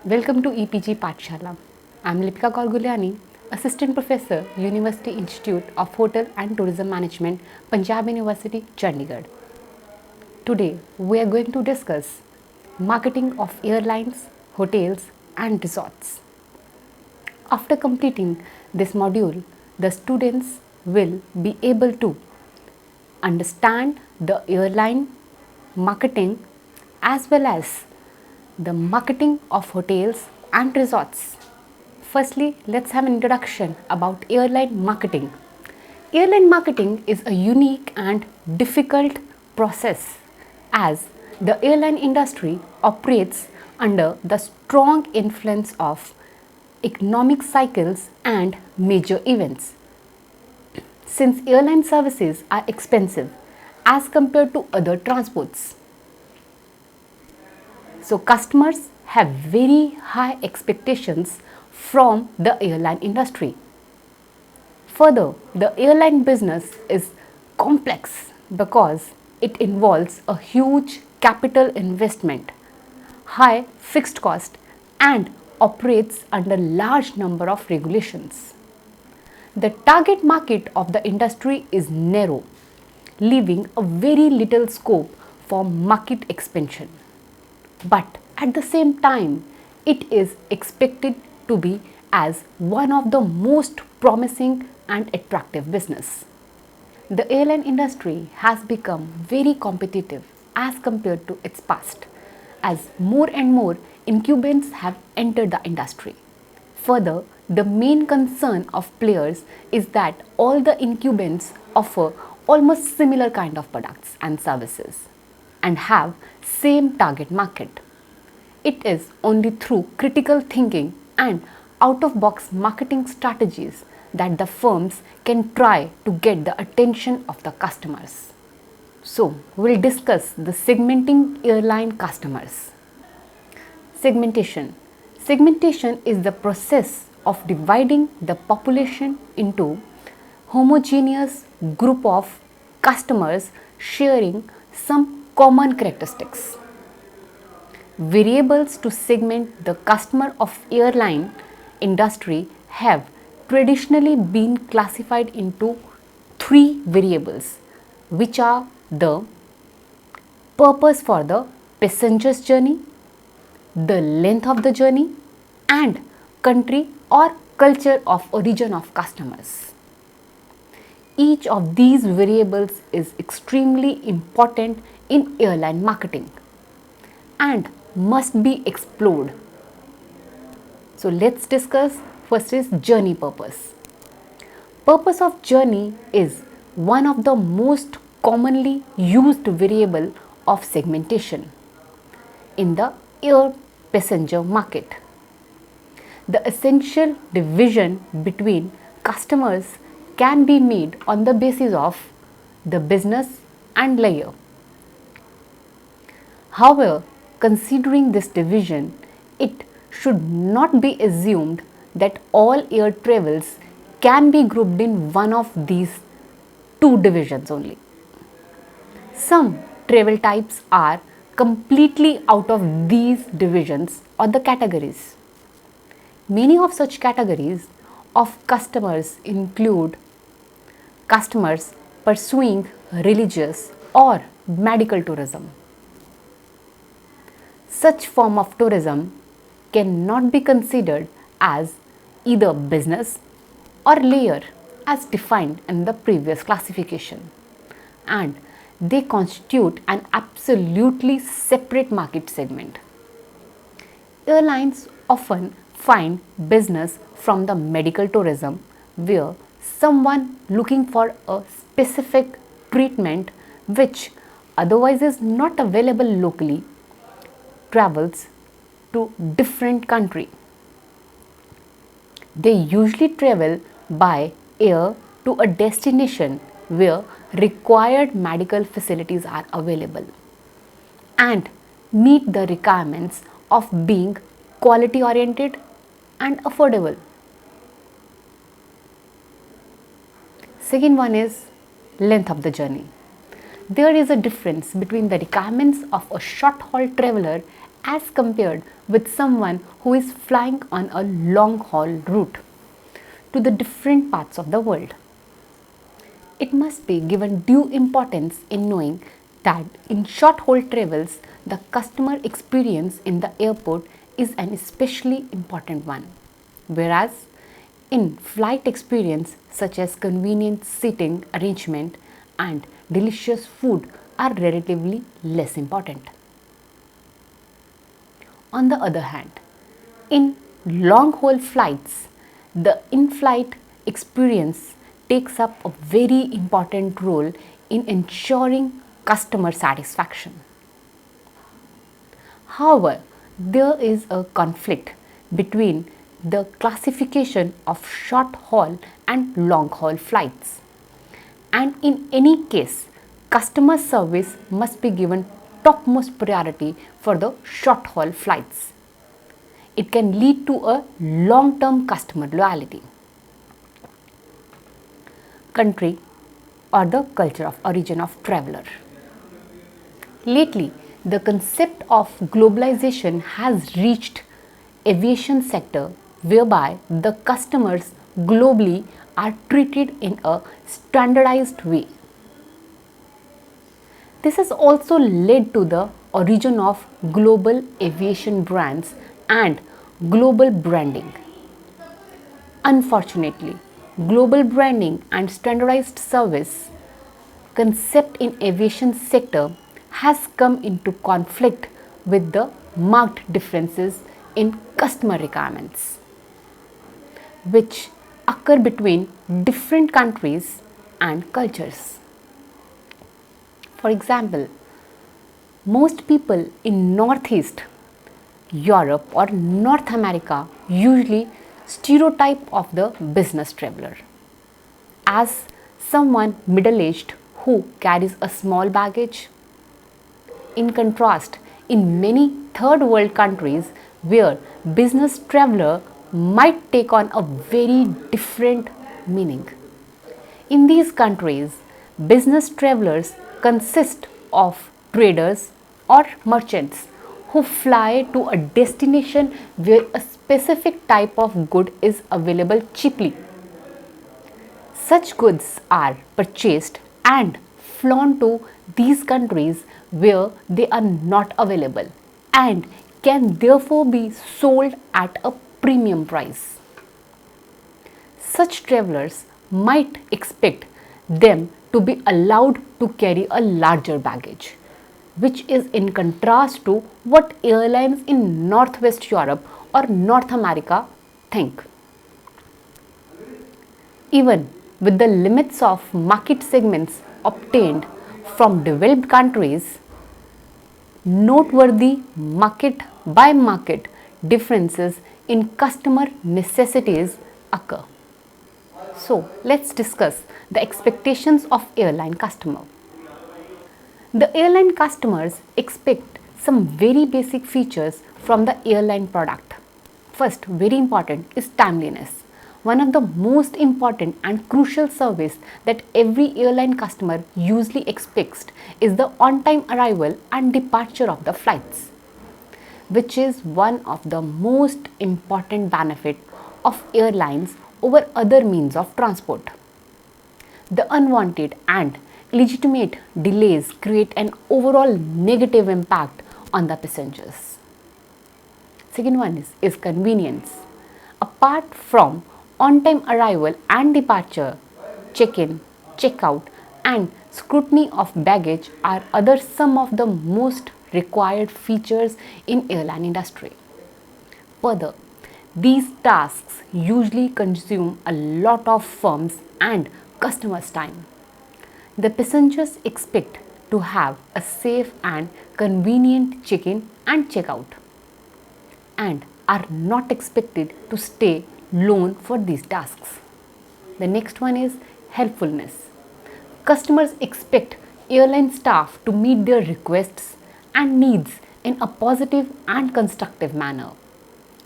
Welcome to EPG Pathshala. I am Lipika Gorguliani, Assistant Professor, University Institute of Hotel and Tourism Management, Punjab University, Chandigarh. Today, we are going to discuss marketing of airlines, hotels and resorts. After completing this module, the students will be able to understand the airline marketing as well as the marketing of hotels and resorts. Firstly, let's have an introduction about airline marketing. Airline marketing is a unique and difficult process as the airline industry operates under the strong influence of economic cycles and major events. Since airline services are expensive as compared to other transports, so customers have very high expectations from the airline industry. Further, the airline business is complex because it involves a huge capital investment, high fixed cost and operates under large number of regulations. The target market of the industry is narrow, leaving a very little scope for market expansion. But at the same time, it is expected to be as one of the most promising and attractive business. The airline industry has become very competitive as compared to its past, as more and more incumbents have entered the industry. Further, the main concern of players is that all the incumbents offer almost similar kind of products and services and have same target market. It is only through critical thinking and out-of-box marketing strategies that the firms can try to get the attention of the customers. So, we'll discuss the segmenting airline customers. Segmentation. Segmentation is the process of dividing the population into homogeneous group of customers sharing some common characteristics. Variables to segment the customer of airline industry have traditionally been classified into three variables, which are the purpose for the passenger's journey, the length of the journey and country or culture of origin of customers. Each of these variables is extremely important in airline marketing and must be explored. So let's discuss first is journey purpose. Purpose of journey is one of the most commonly used variable of segmentation in the air passenger market. The essential division between customers can be made on the basis of the business and leisure. However, considering this division, it should not be assumed that all air travels can be grouped in one of these two divisions only. Some travel types are completely out of these divisions or the categories. Many of such categories of customers include customers pursuing religious or medical tourism. Such form of tourism cannot be considered as either business or leisure as defined in the previous classification, and they constitute an absolutely separate market segment. Airlines often find business from the medical tourism where someone looking for a specific treatment which otherwise is not available locally travels to different country. They usually travel by air to a destination where required medical facilities are available and meet the requirements of being quality oriented and affordable. Second one is length of the journey. There is a difference between the requirements of a short haul traveler as compared with someone who is flying on a long haul route to the different parts of the world. It must be given due importance in knowing that in short haul travels, the customer experience in the airport is an especially important one, whereas in flight experience such as convenient seating arrangement and delicious food are relatively less important. On the other hand, in long haul flights, the in flight experience takes up a very important role in ensuring customer satisfaction. However, there is a conflict between the classification of short haul and long haul flights. And in any case, customer service must be given topmost priority for the short haul flights. It can lead to a long-term customer loyalty. Country or the culture of origin of traveler. Lately, the concept of globalization has reached aviation sector whereby the customers globally are treated in a standardized way. This has also led to the origin of global aviation brands and global branding. Unfortunately, global branding and standardized service concept in aviation sector has come into conflict with the marked differences in customer requirements which occur between different countries and cultures. For example, most people in Northeast Europe or North America usually stereotype of the business traveler as someone middle-aged who carries a small baggage. In contrast, in many third world countries where business traveler might take on a very different meaning. In these countries, business travelers consist of traders or merchants who fly to a destination where a specific type of good is available cheaply. Such goods are purchased and flown to these countries where they are not available and can therefore be sold at a premium price. Such travelers might expect them to be allowed to carry a larger baggage, which is in contrast to what airlines in Northwest Europe or North America think. Even with the limits of market segments obtained from developed countries, noteworthy market by market differences in customer necessities occur. So, let's discuss the expectations of airline customer. The airline customers expect some very basic features from the airline product. First, very important is timeliness. One of the most important and crucial service that every airline customer usually expects is the on-time arrival and departure of the flights, which is one of the most important benefit of airlines over other means of transport. The unwanted and illegitimate delays create an overall negative impact on the passengers. Second one is convenience. Apart from on-time arrival and departure, check-in, check-out and scrutiny of baggage are other some of the most required features in airline industry. Further, these tasks usually consume a lot of firms and customers' time. The passengers expect to have a safe and convenient check-in and check-out and are not expected to stay long for these tasks. The next one is helpfulness. Customers expect airline staff to meet their requests and needs in a positive and constructive manner.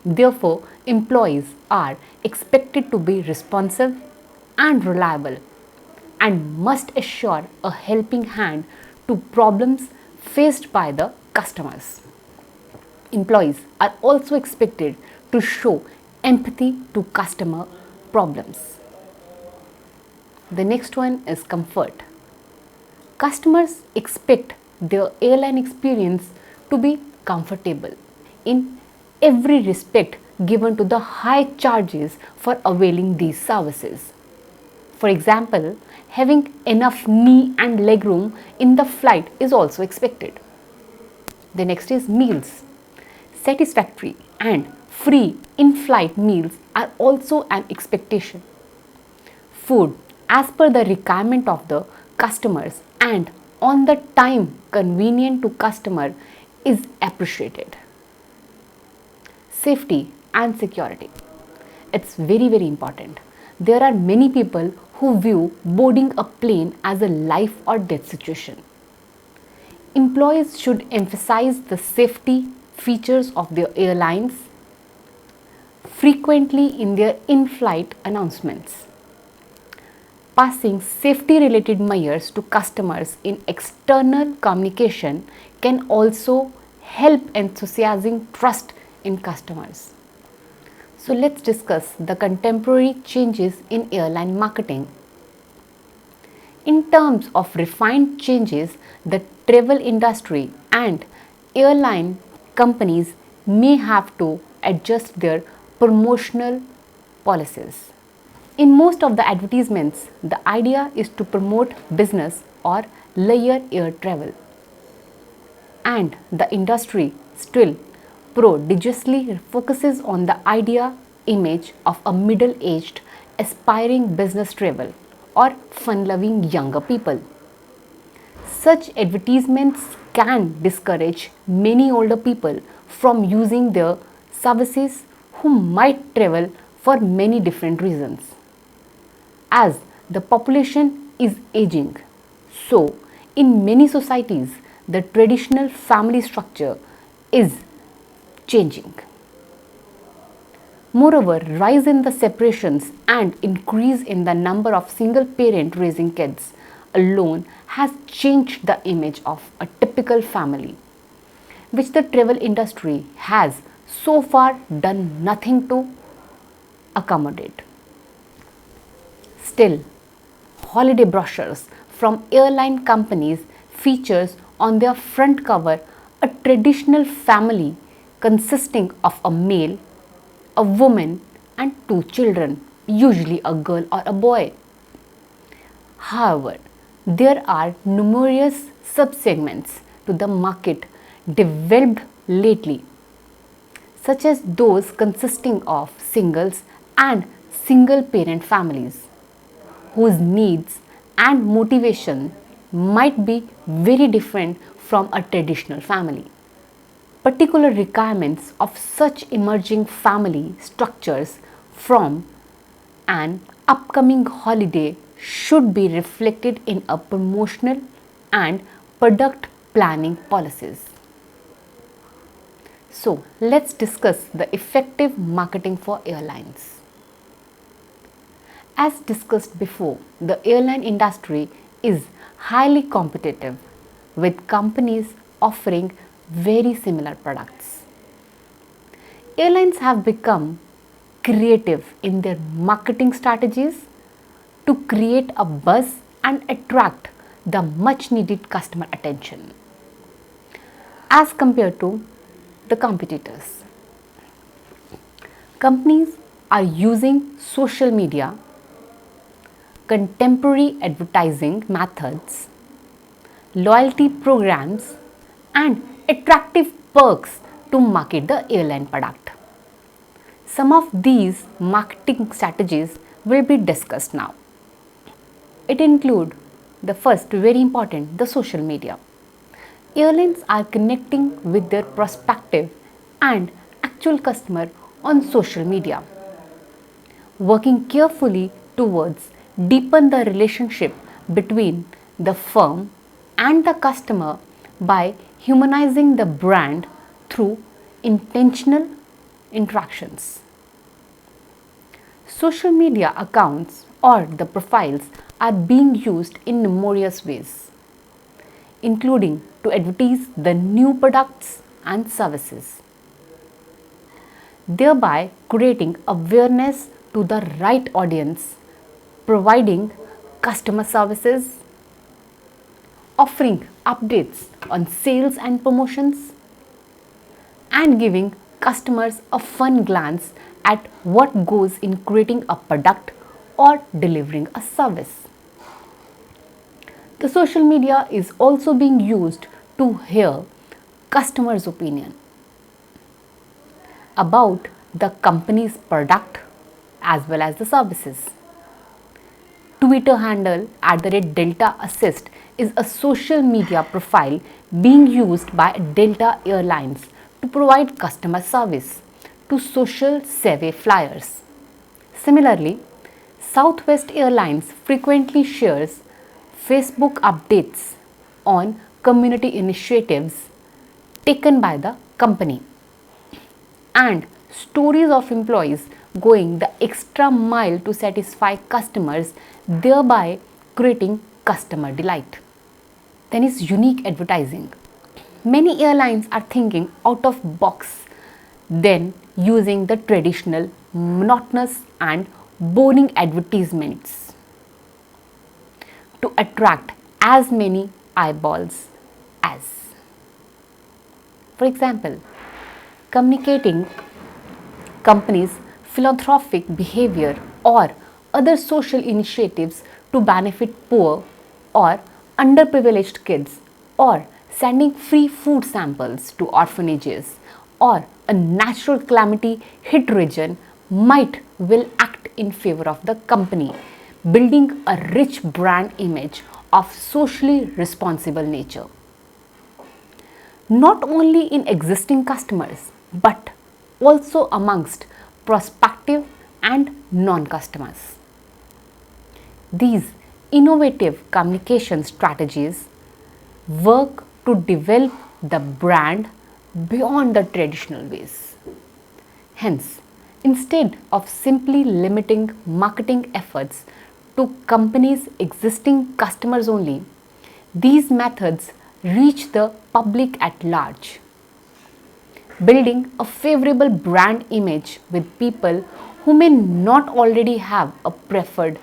Therefore, employees are expected to be responsive and reliable and must assure a helping hand to problems faced by the customers. Employees are also expected to show empathy to customer problems. The next one is comfort. Customers expect their airline experience to be comfortable in every respect given to the high charges for availing these services. For example, having enough knee and leg room in the flight is also expected. The next is meals. Satisfactory and free in-flight meals are also an expectation. Food as per the requirement of the customers and on the time convenient to customer is appreciated. Safety and security. It's very important. There are many people who view boarding a plane as a life or death situation. Employees should emphasize the safety features of their airlines frequently in their in-flight announcements. Passing safety-related measures to customers in external communication can also help enthusiasing trust in customers. So let's discuss the contemporary changes in airline marketing. In terms of refined changes, the travel industry and airline companies may have to adjust their promotional policies. In most of the advertisements, the idea is to promote business or leisure air travel. And the industry still prodigiously focuses on the idea image of a middle-aged aspiring business travel or fun-loving younger people. Such advertisements can discourage many older people from using their services who might travel for many different reasons. As the population is aging, so in many societies the traditional family structure is changing. Moreover, rise in the separations and increase in the number of single parent raising kids alone has changed the image of a typical family, which the travel industry has so far done nothing to accommodate. Still, holiday brochures from airline companies features on their front cover a traditional family consisting of a male, a woman and two children, usually a girl or a boy. However, there are numerous subsegments to the market developed lately, such as those consisting of singles and single parent families, whose needs and motivation might be very different from a traditional family. Particular requirements of such emerging family structures from an upcoming holiday should be reflected in a promotional and product planning policies. So, let's discuss the effective marketing for airlines. As discussed before, the airline industry is highly competitive with companies offering very similar products. Airlines have become creative in their marketing strategies to create a buzz and attract the much needed customer attention as compared to the competitors. Companies are using social media, contemporary advertising methods, loyalty programs and attractive perks to market the airline product. Some of these marketing strategies will be discussed now. It includes the first, very important, the social media. Airlines are connecting with their prospective and actual customer on social media, working carefully towards deepen the relationship between the firm and the customer by humanizing the brand through intentional interactions. Social media accounts or the profiles are being used in numerous ways, including to advertise the new products and services, thereby creating awareness to the right audience, providing customer services, offering updates on sales and promotions, and giving customers a fun glance at what goes in creating a product or delivering a service. The social media is also being used to hear customers' opinion about the company's product as well as the services. Twitter handle @Delta Assist is a social media profile being used by Delta Airlines to provide customer service to social savvy flyers. Similarly, Southwest Airlines frequently shares Facebook updates on community initiatives taken by the company and stories of employees going the extra mile to satisfy customers, thereby creating customer delight. Then is unique advertising. Many airlines are thinking out of box than using the traditional monotonous and boring advertisements to attract as many eyeballs as. For example, communicating companies' philanthropic behavior or other social initiatives to benefit poor or underprivileged kids, or sending free food samples to orphanages, or a natural calamity hit region might will act in favor of the company, building a rich brand image of socially responsible nature. Not only in existing customers but also amongst prospective and non-customers. These innovative communication strategies work to develop the brand beyond the traditional ways. Hence, instead of simply limiting marketing efforts to companies' existing customers only, these methods reach the public at large, building a favorable brand image with people who may not already have preferred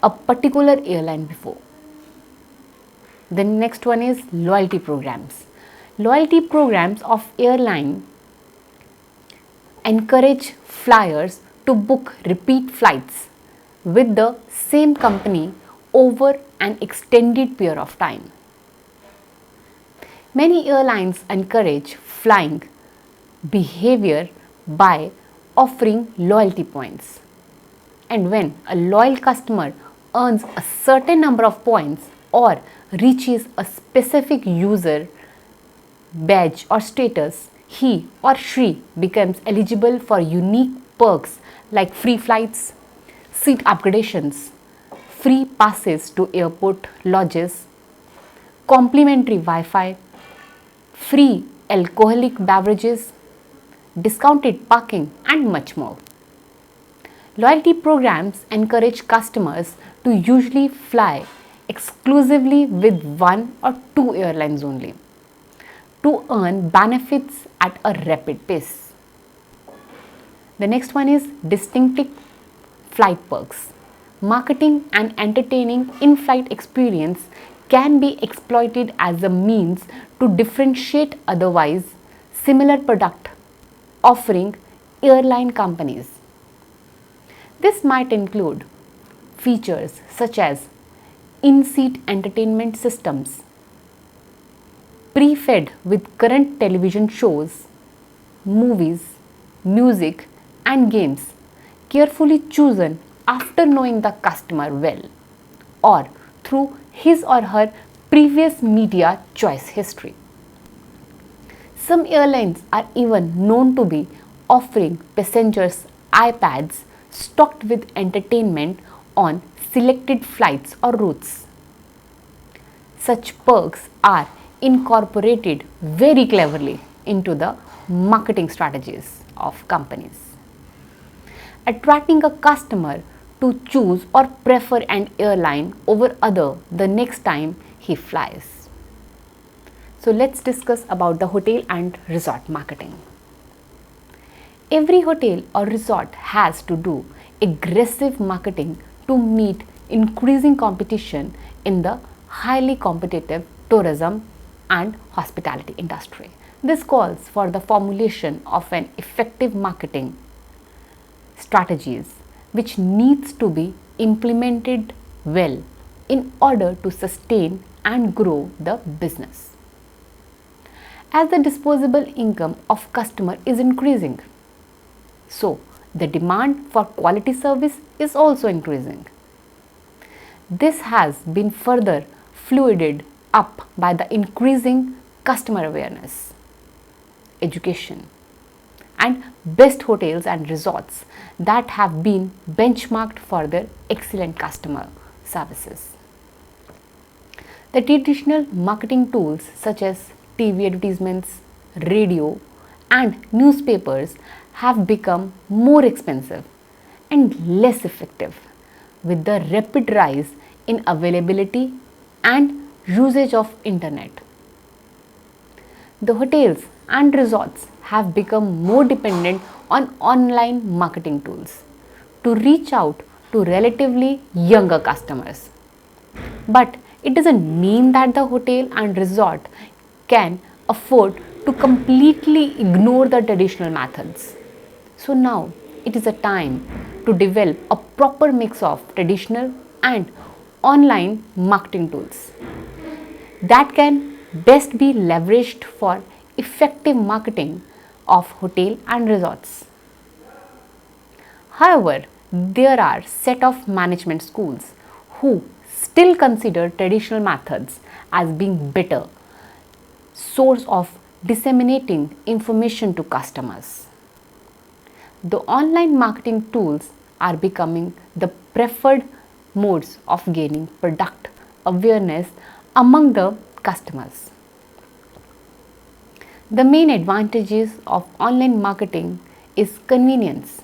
a particular airline before. The next one is loyalty programs. Loyalty programs of airline encourage flyers to book repeat flights with the same company over an extended period of time. Many airlines encourage flying behavior by offering loyalty points. And when a loyal customer earns a certain number of points or reaches a specific user badge or status, he or she becomes eligible for unique perks like free flights, seat upgradations, free passes to airport lodges, complimentary Wi-Fi, free alcoholic beverages, discounted parking, and much more. Loyalty programs encourage customers to usually fly exclusively with one or two airlines only to earn benefits at a rapid pace. The next one is distinctive flight perks. Marketing and entertaining in-flight experience can be exploited as a means to differentiate otherwise similar product offering airline companies. This might include features such as in-seat entertainment systems, pre-fed with current television shows, movies, music and games carefully chosen after knowing the customer well or through his or her previous media choice history. Some airlines are even known to be offering passengers iPads stocked with entertainment on selected flights or routes. Such perks are incorporated very cleverly into the marketing strategies of companies, attracting a customer to choose or prefer an airline over other the next time he flies. So let's discuss about the hotel and resort marketing. Every hotel or resort has to do aggressive marketing to meet increasing competition in the highly competitive tourism and hospitality industry. This calls for the formulation of an effective marketing strategies which needs to be implemented well in order to sustain and grow the business. As the disposable income of customer is increasing, so the demand for quality service is also increasing. This has been further fluided up by the increasing customer awareness, education, and best hotels and resorts that have been benchmarked for their excellent customer services. The traditional marketing tools such as TV advertisements, radio, and newspapers have become more expensive and less effective with the rapid rise in availability and usage of internet. The hotels and resorts have become more dependent on online marketing tools to reach out to relatively younger customers. But it doesn't mean that the hotel and resort can afford to completely ignore the traditional methods. So now it is a time to develop a proper mix of traditional and online marketing tools that can best be leveraged for effective marketing of hotel and resorts. However, there are set of management schools who still consider traditional methods as being better source of disseminating information to customers. The online marketing tools are becoming the preferred modes of gaining product awareness among the customers. The main advantages of online marketing is convenience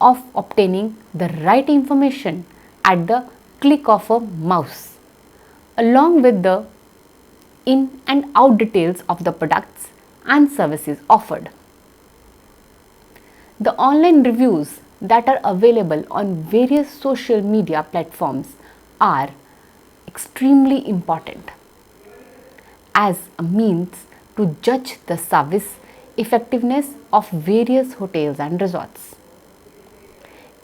of obtaining the right information at the click of a mouse, along with the in and out details of the products and services offered. The online reviews that are available on various social media platforms are extremely important as a means to judge the service effectiveness of various hotels and resorts.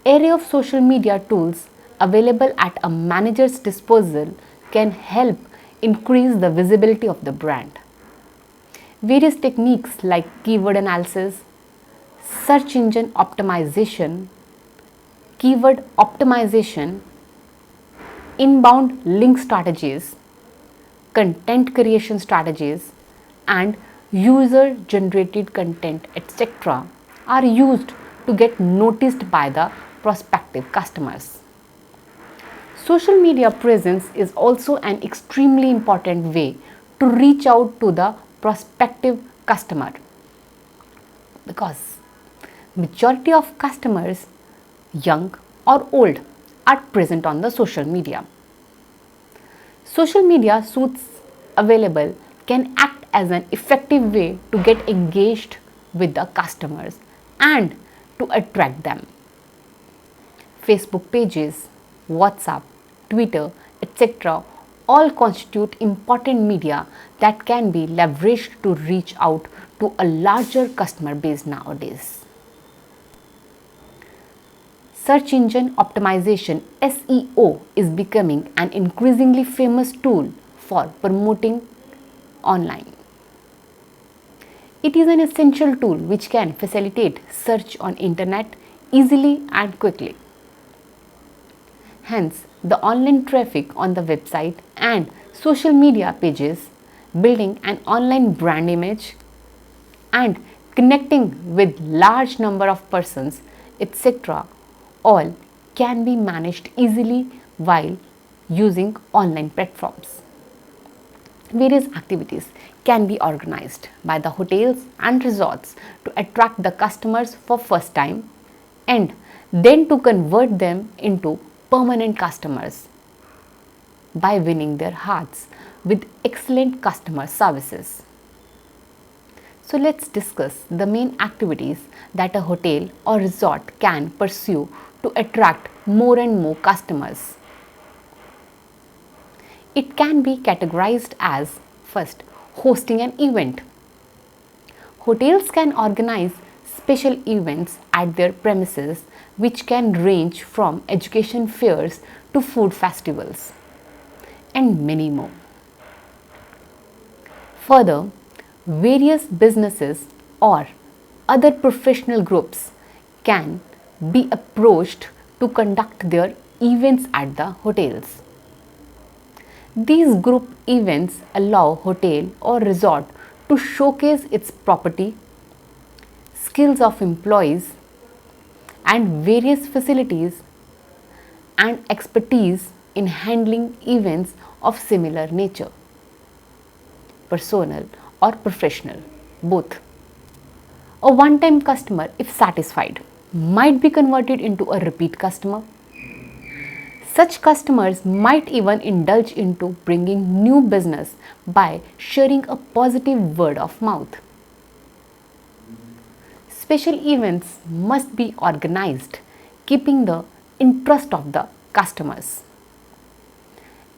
Array of social media tools available at a manager's disposal can help increase the visibility of the brand. Various techniques like keyword analysis, search engine optimization, keyword optimization, inbound link strategies, content creation strategies, and user generated content, etc., are used to get noticed by the prospective customers. Social media presence is also an extremely important way to reach out to the prospective customer because majority of customers, young or old, are present on the social media. Social media suits available can act as an effective way to get engaged with the customers and to attract them. Facebook pages, WhatsApp, Twitter, etc. all constitute important media that can be leveraged to reach out to a larger customer base nowadays. Search engine optimization (SEO) is becoming an increasingly famous tool for promoting online. It is an essential tool which can facilitate search on internet easily and quickly. Hence, the online traffic on the website and social media pages, building an online brand image and connecting with large number of persons, etc., all can be managed easily while using online platforms. Various activities can be organized by the hotels and resorts to attract the customers for first time and then to convert them into permanent customers by winning their hearts with excellent customer services. So let's discuss the main activities that a hotel or resort can pursue to attract more and more customers. It can be categorized as first, hosting an event. Hotels can organize special events at their premises which can range from education fairs to food festivals and many more. Further, various businesses or other professional groups can be approached to conduct their events at the hotels. These group events allow hotel or resort to showcase its property, skills of employees, and various facilities and expertise in handling events of similar nature, personal or professional, both. A one-time customer, if satisfied, might be converted into a repeat customer. Such customers might even indulge into bringing new business by sharing a positive word of mouth. Special events must be organized, keeping the interest of the customers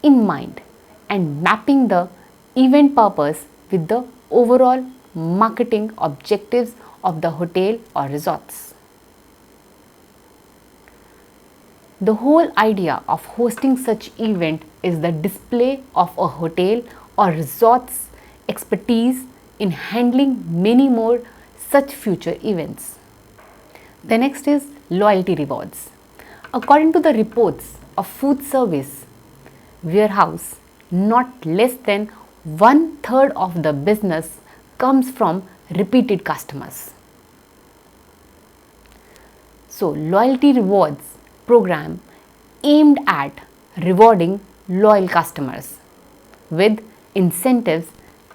in mind and mapping the event purpose with the overall marketing objectives of the hotel or resorts. The whole idea of hosting such event is the display of a hotel or resort's expertise in handling many more such future events. The next is loyalty rewards. According to the reports of food service warehouse, not less than 1/3 of the business comes from repeated customers. So, loyalty rewards program aimed at rewarding loyal customers with incentives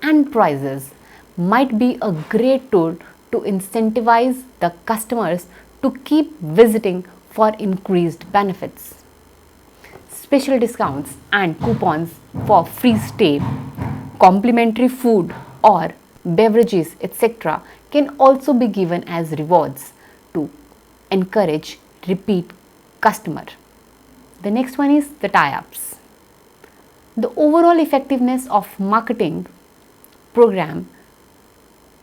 and prizes might be a great tool to incentivize the customers to keep visiting for increased benefits. Special discounts and coupons for free stay, complimentary food or beverages, etc., can also be given as rewards to encourage repeat customer. The next one is the tie-ups. The overall effectiveness of marketing program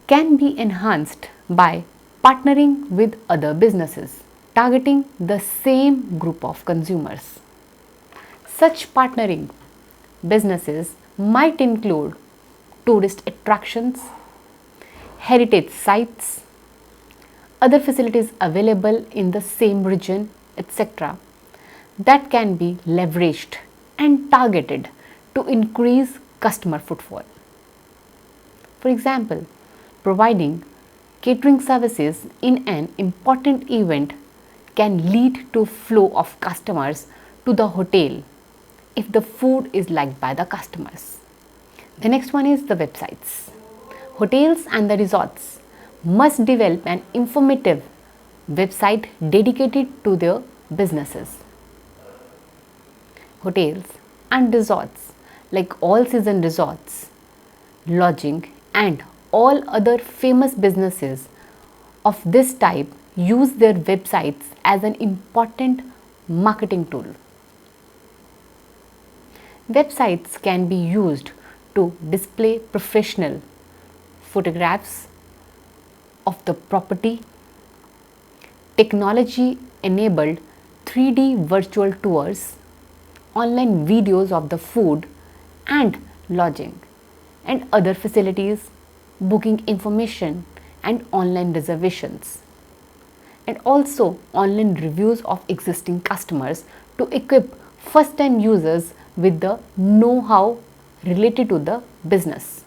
can be enhanced by partnering with other businesses targeting the same group of consumers. Such partnering businesses might include tourist attractions, heritage sites, other facilities available in the same region, etc., that can be leveraged and targeted to increase customer footfall. For example, providing catering services in an important event can lead to flow of customers to the hotel if the food is liked by the customers. The next one is the websites. Hotels and the resorts must develop an informative website dedicated to their businesses. Hotels and resorts, like all season resorts, lodging, and all other famous businesses of this type, use their websites as an important marketing tool. Websites can be used to display professional photographs of the property, technology enabled 3D virtual tours, online videos of the food and lodging and other facilities, booking information and online reservations, and also online reviews of existing customers to equip first time users with the know-how related to the business.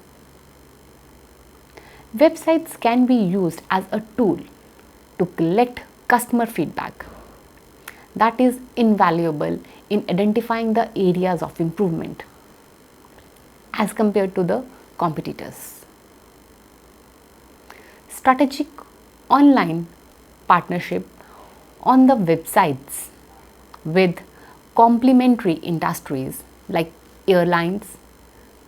Websites can be used as a tool to collect customer feedback that is invaluable in identifying the areas of improvement as compared to the competitors. Strategic online partnership on the websites with complementary industries like airlines,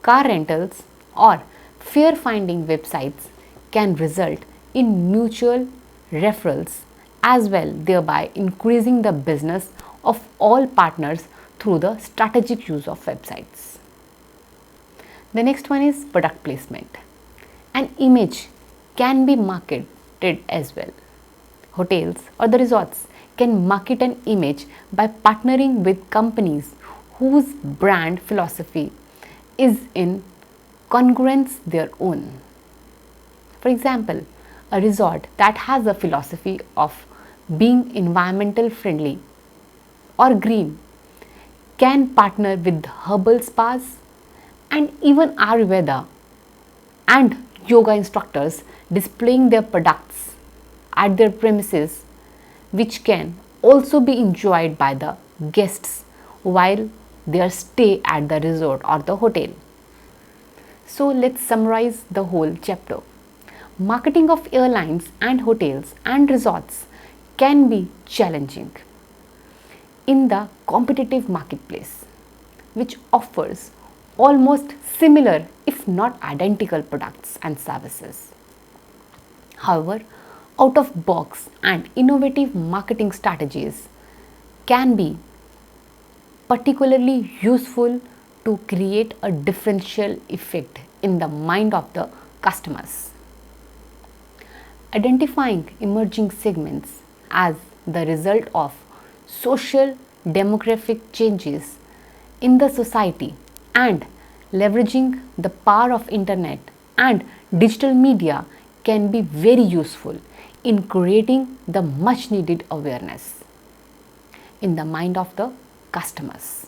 car rentals, or fare finding websites can result in mutual referrals as well, thereby increasing the business of all partners through the strategic use of websites. The next one is product placement. An image can be marketed as well. Hotels or the resorts can market an image by partnering with companies whose brand philosophy is in congruence their own. For example, a resort that has a philosophy of being environmental friendly or green can partner with herbal spas and even Ayurveda and yoga instructors displaying their products at their premises, which can also be enjoyed by the guests while their stay at the resort or the hotel. So let's summarize the whole chapter. Marketing of airlines and hotels and resorts can be challenging in the competitive marketplace, which offers almost similar if not identical products and services. However, out of box and innovative marketing strategies can be particularly useful to create a differential effect in the mind of the customers. Identifying emerging segments as the result of social demographic changes in the society and leveraging the power of internet and digital media can be very useful in creating the much needed awareness in the mind of the customers.